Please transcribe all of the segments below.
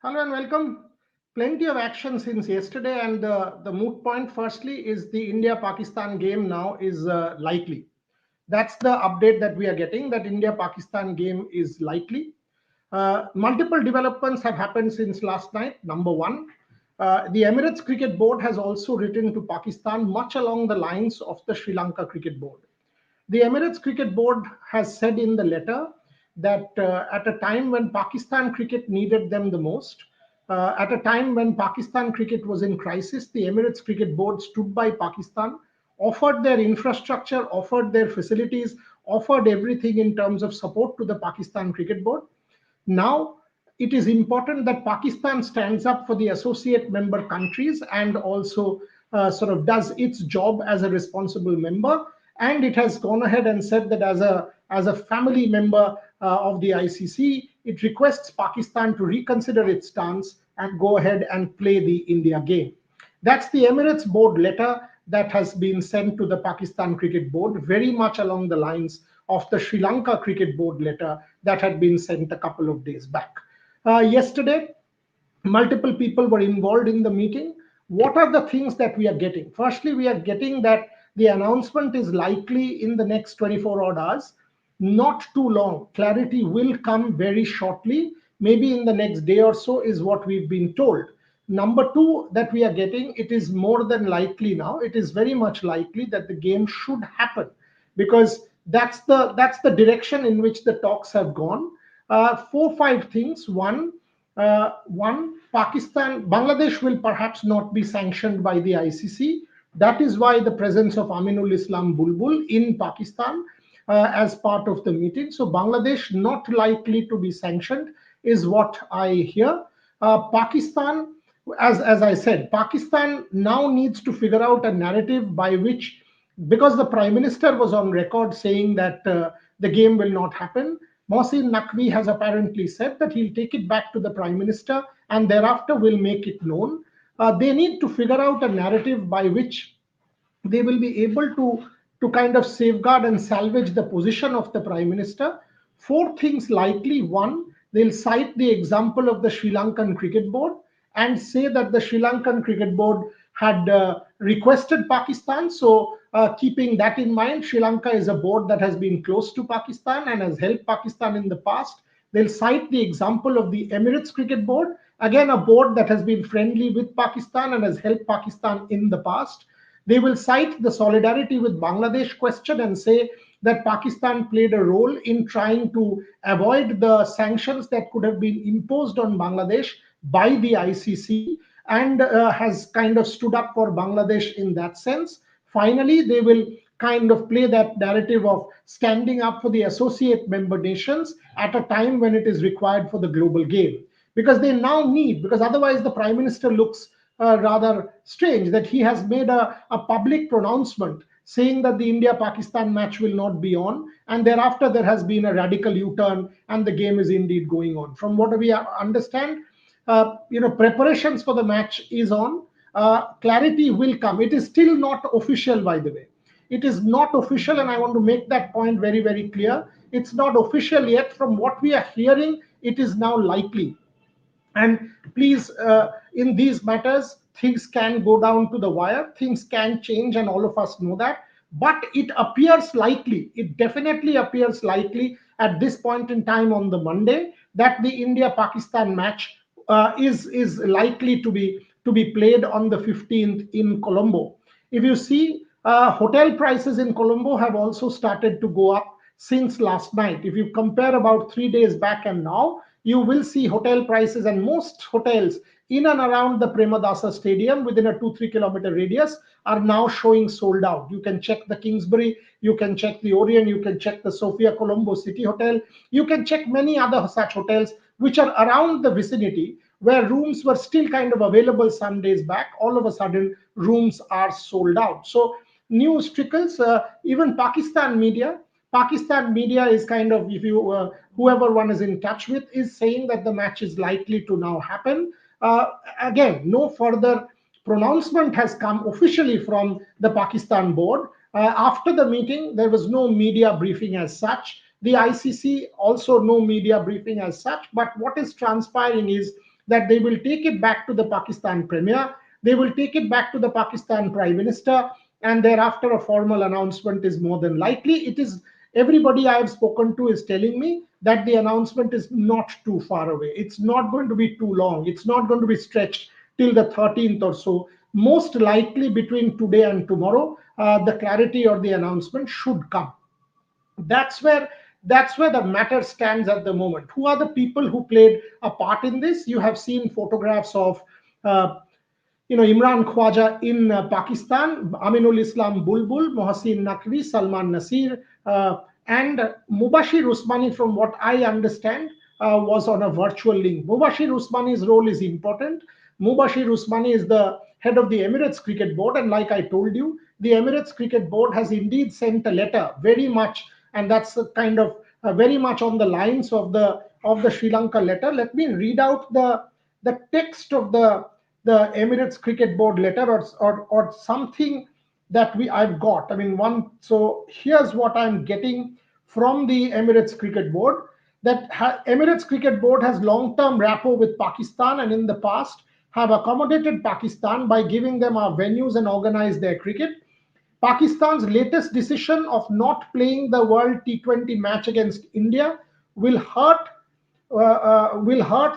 Hello and welcome. Plenty of action since yesterday, and the moot point, firstly, is the India Pakistan game now is likely. That's the update that we are getting, that India Pakistan game is likely. Multiple developments have happened since last night. Number one, the Emirates Cricket Board has also written to Pakistan, much along the lines of the Sri Lanka Cricket Board. The Emirates Cricket Board has said in the letter that at a time when Pakistan cricket needed them the most, at a time when Pakistan cricket was in crisis, the Emirates Cricket Board stood by Pakistan, offered their infrastructure, offered their facilities, offered everything in terms of support to the Pakistan Cricket Board. Now, it is important that Pakistan stands up for the associate member countries and also sort of does its job as a responsible member. And it has gone ahead and said that as a family member of the ICC, it requests Pakistan to reconsider its stance and go ahead and play the India game. That's the Emirates board letter that has been sent to the Pakistan Cricket Board, very much along the lines of the Sri Lanka Cricket Board letter that had been sent a couple of days back. Yesterday, multiple people were involved in the meeting. What are the things that we are getting? Firstly, we are getting that the announcement is likely in the next 24 odd hours. Not too long. Clarity will come very shortly, maybe in the next day or so, is what we've been told. Number two, that we are getting, it is more than likely now. It is very much likely that the game should happen because that's the direction in which the talks have gone. Four, five things. One, Pakistan, Bangladesh will perhaps not be sanctioned by the ICC. That is why the presence of Aminul Islam Bulbul in Pakistan as part of the meeting. So Bangladesh not likely to be sanctioned is what I hear. Pakistan, as I said, Pakistan now needs to figure out a narrative by which, because the Prime Minister was on record saying that the game will not happen. Mohsin Naqvi has apparently said that he'll take it back to the Prime Minister and thereafter will make it known. They need to figure out a narrative by which they will be able to kind of safeguard and salvage the position of the Prime Minister. Four things likely. One, they'll cite the example of the Sri Lankan Cricket Board and say that the Sri Lankan Cricket Board had requested Pakistan. So, keeping that in mind, Sri Lanka is a board that has been close to Pakistan and has helped Pakistan in the past. They'll cite the example of the Emirates Cricket Board, again, a board that has been friendly with Pakistan and has helped Pakistan in the past. They will cite the solidarity with Bangladesh question and say that Pakistan played a role in trying to avoid the sanctions that could have been imposed on Bangladesh by the ICC and has kind of stood up for Bangladesh in that sense. Finally, they will kind of play that narrative of standing up for the associate member nations at a time when it is required for the global game. Because they now need, because otherwise the Prime Minister looks rather strange that he has made a public pronouncement saying that the India Pakistan match will not be on, and thereafter there has been a radical U turn, and the game is indeed going on. From what we understand, preparations for the match is on. Clarity will come. It is still not official, by the way. It is not official, and I want to make that point very, very clear. It's not official yet. From what we are hearing, it is now likely. And please, in these matters, things can go down to the wire, things can change, and all of us know that. But it appears likely, it definitely appears likely at this point in time on the Monday that the India Pakistan match is likely to be played on the 15th in Colombo. If you see, hotel prices in Colombo have also started to go up since last night. If you compare about 3 days back and now, you will see hotel prices, and most hotels in and around the Premadasa Stadium within a 2-3 kilometer radius are now showing sold out. You can check the Kingsbury, you can check the Orion, you can check the Sofia Colombo City Hotel, you can check many other such hotels which are around the vicinity where rooms were still kind of available some days back. All of a sudden, rooms are sold out. So news trickles, even Pakistan media is kind of, if you whoever one is in touch with, is saying that the match is likely to now happen. Again, no further pronouncement has come officially from the Pakistan board. After the meeting, there was no media briefing as such. The ICC also no media briefing as such. But what is transpiring is that they will take it back to the Pakistan Premier, they will take it back to the Pakistan Prime Minister, and thereafter a formal announcement is more than likely. It is everybody I have spoken to is telling me that the announcement is not too far away. It's not going to be too long. It's not going to be stretched till the 13th or so. Most likely between today and tomorrow, the clarity or the announcement should come. That's where that's where the matter stands at the moment. Who are the people who played a part in this? You have seen photographs of uh, Imran Khwaja in Pakistan, Aminul Islam Bulbul, Mohsin Naqvi, Salman Nasir, and Mubashir Usmani, from what I understand, was on a virtual link. Mubashir Usmani's role is important. Mubashir Usmani is the head of the Emirates Cricket Board, and like I told you, the Emirates Cricket Board has indeed sent a letter, very much, and that's a kind of very much on the lines of the Sri Lanka letter. Let me read out the text of the Emirates Cricket Board letter, or something that we I've got. I mean, one. So here's what I'm getting from the Emirates Cricket Board. That Emirates Cricket Board has long-term rapport with Pakistan, and in the past have accommodated Pakistan by giving them our venues and organized their cricket. Pakistan's latest decision of not playing the World T20 match against India will hurt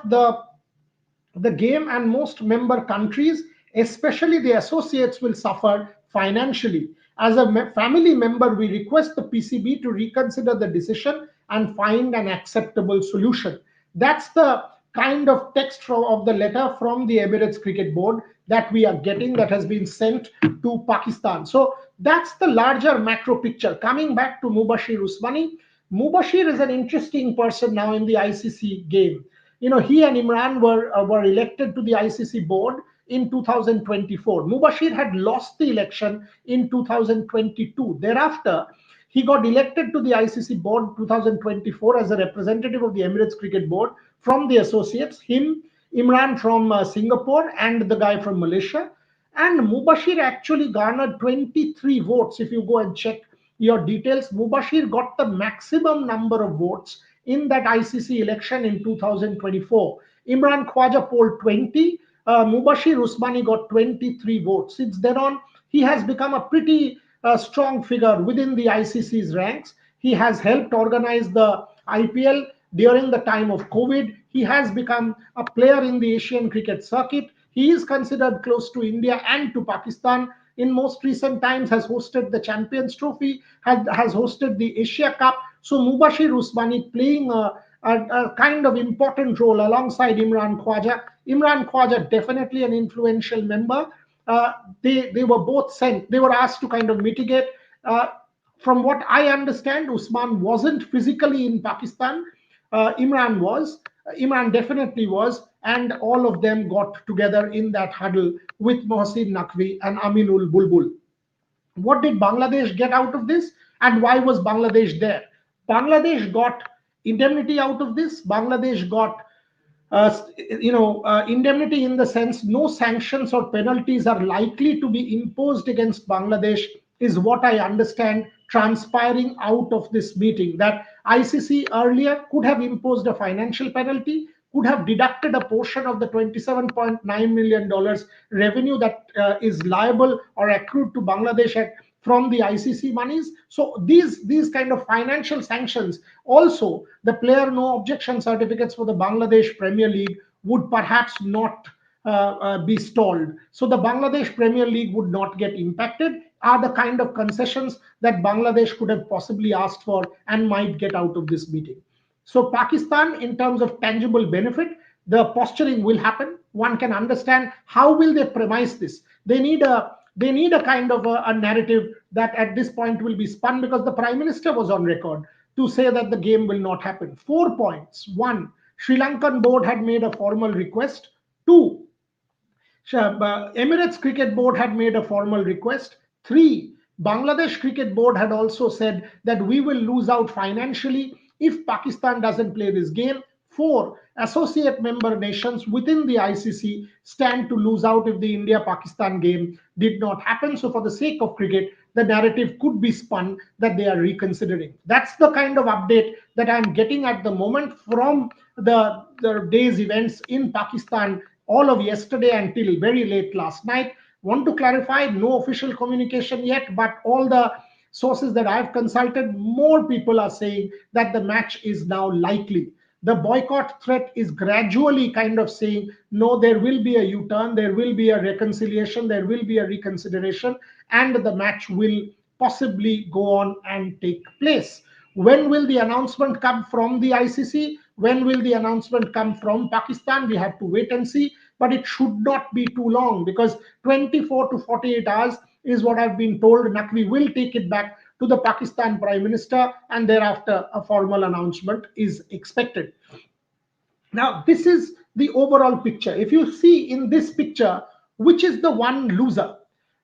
the game, and most member countries, especially the associates, will suffer financially. As a family member, we request the PCB to reconsider the decision and find an acceptable solution. That's the kind of text of the letter from the Emirates Cricket Board that we are getting, that has been sent to Pakistan. So that's the larger macro picture. Coming back to Mubashir Usmani, Mubashir is an interesting person now in the ICC game. He and Imran were elected to the ICC board in 2024. Mubashir had lost the election in 2022. Thereafter, he got elected to the ICC board 2024 as a representative of the Emirates Cricket Board from the associates, him, Imran from Singapore, and the guy from Malaysia. And Mubashir actually garnered 23 votes. If you go and check your details, Mubashir got the maximum number of votes in that ICC election in 2024. Imran Khwaja polled 20. Mubashir Usmani got 23 votes. Since then on, he has become a pretty strong figure within the ICC's ranks. He has helped organize the IPL during the time of COVID. He has become a player in the Asian cricket circuit. He is considered close to India and to Pakistan. In most recent times, has hosted the Champions Trophy, has hosted the Asia Cup. So Mubashir Usmani playing a kind of important role alongside Imran Khwaja. Imran Khwaja definitely an influential member. They were both sent. They were asked to kind of mitigate. From what I understand, Usman wasn't physically in Pakistan. Imran was. Imran definitely was, and all of them got together in that huddle with Mohsin Naqvi and Aminul Bulbul. What did Bangladesh get out of this, and why was Bangladesh there? Bangladesh got indemnity out of this. Bangladesh got indemnity in the sense no sanctions or penalties are likely to be imposed against Bangladesh, is what I understand transpiring out of this meeting. That ICC earlier could have imposed a financial penalty, could have deducted a portion of the $27.9 million revenue that is liable or accrued to Bangladesh from the ICC monies. So these kind of financial sanctions, also the player no objection certificates for the Bangladesh Premier League would perhaps not be stalled. So the Bangladesh Premier League would not get impacted, are the kind of concessions that Bangladesh could have possibly asked for and might get out of this meeting. So Pakistan, in terms of tangible benefit, the posturing will happen. One can understand how will they premise this. They need a kind of a narrative that at this point will be spun, because the Prime Minister was on record to say that the game will not happen. 4 points. One, Sri Lankan board had made a formal request. Two, Emirates Cricket Board had made a formal request. Three, Bangladesh Cricket Board had also said that we will lose out financially if Pakistan doesn't play this game. Four, associate member nations within the ICC stand to lose out if the India Pakistan game did not happen. So, for the sake of cricket, the narrative could be spun that they are reconsidering. That's the kind of update that I'm getting at the moment from the day's events in Pakistan, all of yesterday until very late last night. Want to clarify, no official communication yet, but all the sources that I've consulted, more people are saying that the match is now likely. The boycott threat is gradually kind of saying, no, there will be a U turn, there will be a reconciliation, there will be a reconsideration, and the match will possibly go on and take place. When will the announcement come from the ICC? When will the announcement come from Pakistan? We have to wait and see, but it should not be too long, because 24 to 48 hours is what I've been told. Naqvi will take it back to the Pakistan Prime Minister, and thereafter a formal announcement is expected. Now, this is the overall picture. If you see in this picture, which is the one loser?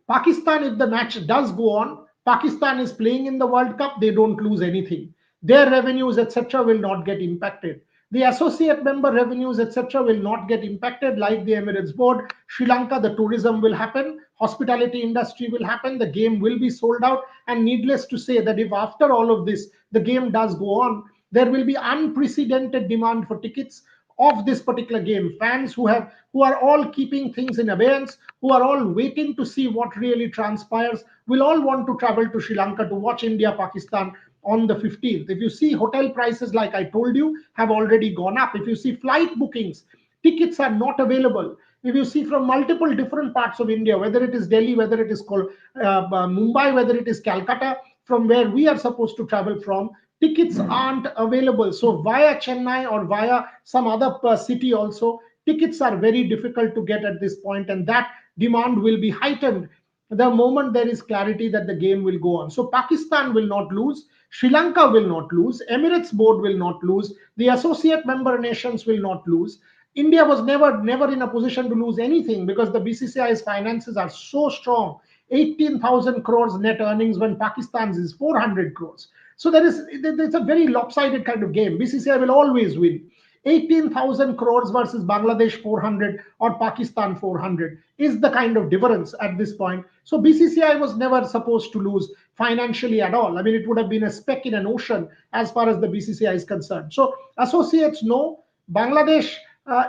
Pakistan, if the match does go on, Pakistan is playing in the World Cup, they don't lose anything. Their revenues, etc., will not get impacted. The associate member revenues, etc., will not get impacted like the Emirates board. Sri Lanka, the tourism will happen, hospitality industry will happen, the game will be sold out. And needless to say, that if after all of this, the game does go on, there will be unprecedented demand for tickets of this particular game. Fans who are all keeping things in abeyance, who are all waiting to see what really transpires, will all want to travel to Sri Lanka to watch India Pakistan on the 15th. If you see, hotel prices, like I told you, have already gone up. If you see flight bookings, tickets are not available. If you see from multiple different parts of India, whether it is Delhi, whether it is Mumbai, whether it is Calcutta, from where we are supposed to travel from, tickets aren't available. So via Chennai or via some other city also, tickets are very difficult to get at this point, and that demand will be heightened the moment there is clarity that the game will go on. So Pakistan will not lose, Sri Lanka will not lose, Emirates board will not lose, the associate member nations will not lose. India was never in a position to lose anything, because the BCCI's finances are so strong. 18,000 crores net earnings when Pakistan's is 400 crores. So it's a very lopsided kind of game. BCCI will always win. 18,000 crores versus Bangladesh 400 or Pakistan 400 is the kind of difference at this point. So BCCI was never supposed to lose financially at all. I mean, it would have been a speck in an ocean as far as the BCCI is concerned. So associates, no. Bangladesh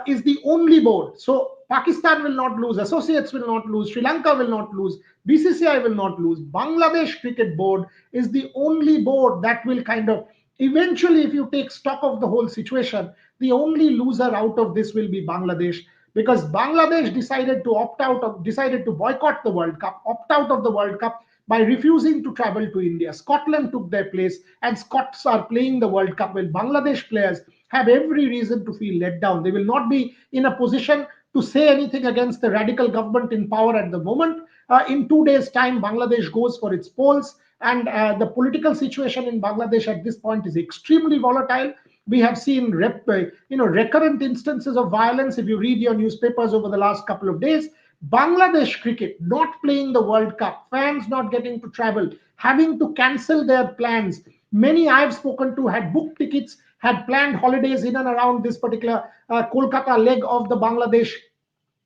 is the only board. So Pakistan will not lose, associates will not lose, Sri Lanka will not lose, BCCI will not lose. Bangladesh Cricket Board is the only board that will kind of eventually, if you take stock of the whole situation, the only loser out of this will be Bangladesh, because Bangladesh decided to boycott the World Cup, opt out of the World Cup by refusing to travel to India. Scotland took their place, and Scots are playing the World Cup, while Bangladesh players have every reason to feel let down. They will not be in a position to say anything against the radical government in power at the moment. In 2 days' time, Bangladesh goes for its polls, and the political situation in Bangladesh at this point is extremely volatile. We have seen recurrent instances of violence. If you read your newspapers over the last couple of days, Bangladesh cricket not playing the World Cup, fans not getting to travel, having to cancel their plans. Many I've spoken to had booked tickets, had planned holidays in and around this particular Kolkata leg of the Bangladesh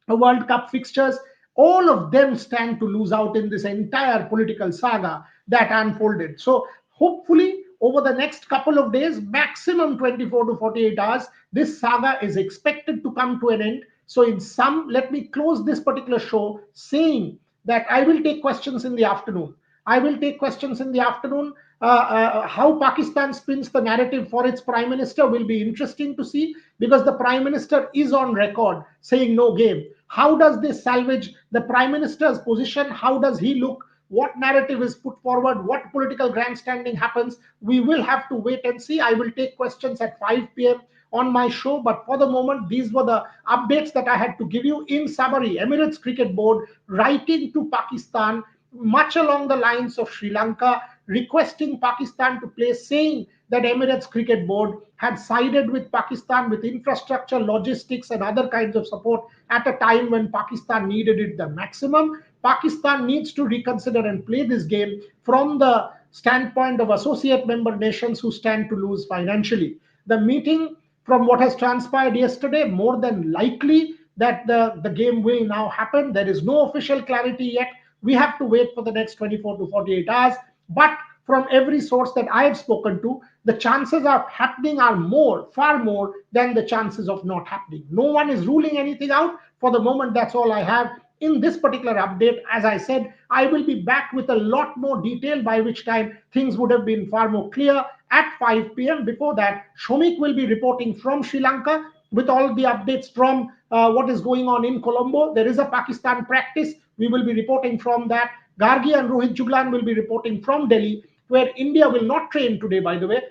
World Cup fixtures. All of them stand to lose out in this entire political saga that unfolded. So hopefully over the next couple of days, maximum 24 to 48 hours, this saga is expected to come to an end. So in sum, let me close this particular show saying that I will take questions in the afternoon. I will take questions in the afternoon. How Pakistan spins the narrative for its prime minister will be interesting to see, because the prime minister is on record saying no game. How does this salvage the prime minister's position? How does he look? What narrative is put forward? What political grandstanding happens? We will have to wait and see. I will take questions at 5 p.m. on my show. But for the moment, these were the updates that I had to give you. In summary, Emirates Cricket Board writing to Pakistan, much along the lines of Sri Lanka, requesting Pakistan to play, saying that Emirates Cricket Board had sided with Pakistan with infrastructure, logistics, and other kinds of support at a time when Pakistan needed it the maximum. Pakistan needs to reconsider and play this game from the standpoint of associate member nations who stand to lose financially. The meeting, from what has transpired yesterday, more than likely that the game will now happen. There is no official clarity yet. We have to wait for the next 24 to 48 hours. But from every source that I have spoken to, the chances of happening are more, far more than the chances of not happening. No one is ruling anything out for the moment. That's all I have in this particular update. As I said, I will be back with a lot more detail, by which time things would have been far more clear at 5 p.m. Before that, Shomik will be reporting from Sri Lanka with all the updates from what is going on in Colombo. There is a Pakistan practice. We will be reporting from that. Gargi and Rohit Juglan will be reporting from Delhi, where India will not train today, by the way.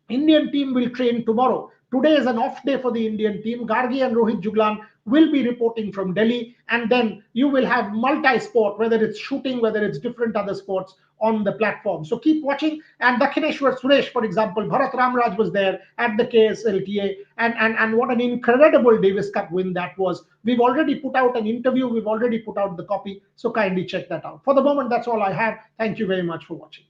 Indian team will train tomorrow. Today is an off day for the Indian team. Gargi and Rohit Juglan will be reporting from Delhi, and then you will have multi-sport, whether it's shooting, whether it's different other sports on the platform. So keep watching. And Dakshineshwar Suresh, for example, Bharat Ramraj was there at the KSLTA, and what an incredible Davis Cup win that was. We've already put out an interview, we've already put out the copy, so kindly check that out. For the moment, that's all I have. Thank you very much for watching.